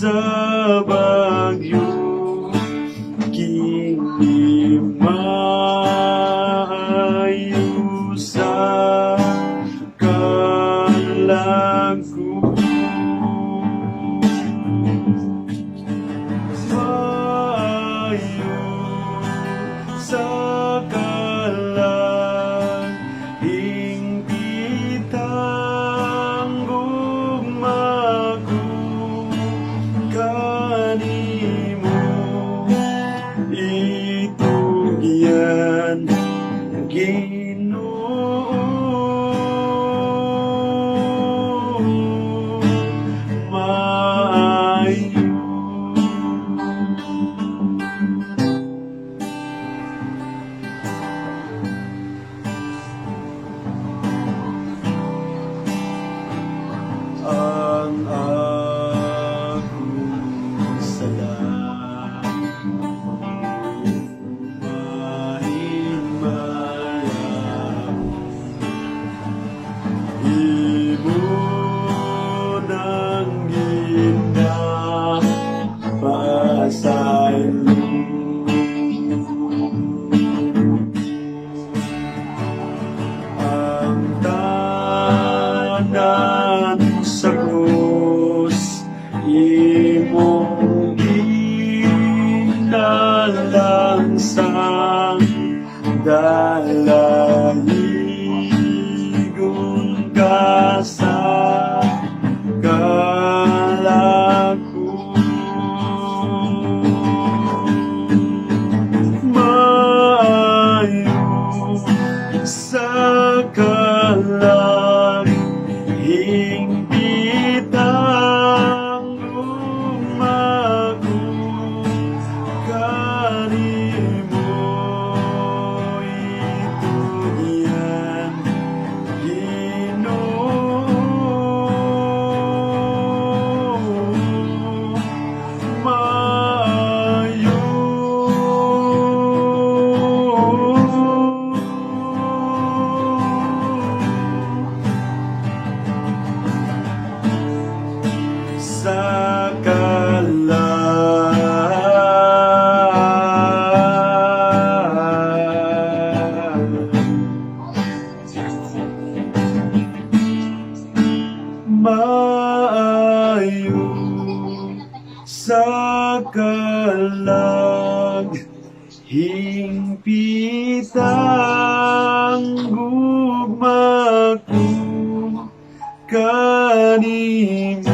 sa bagyo, kini maayo sa kalago. Maayo sa kalag, hingpitang gugmago, kanimo itugyan, Ginoo. Maayo. Ang akong sala, mahimayang imo nang ginapasaylo. Ang tanan sa krus, imong ginalansang, dalahigon ka sa kalago. Maayo sa kalag, hingpitang gugmago, kanimo itugyan, Ginoo. Maayo. Sa kalag, maayo sa kalag, hingpitang gugmago, kanimo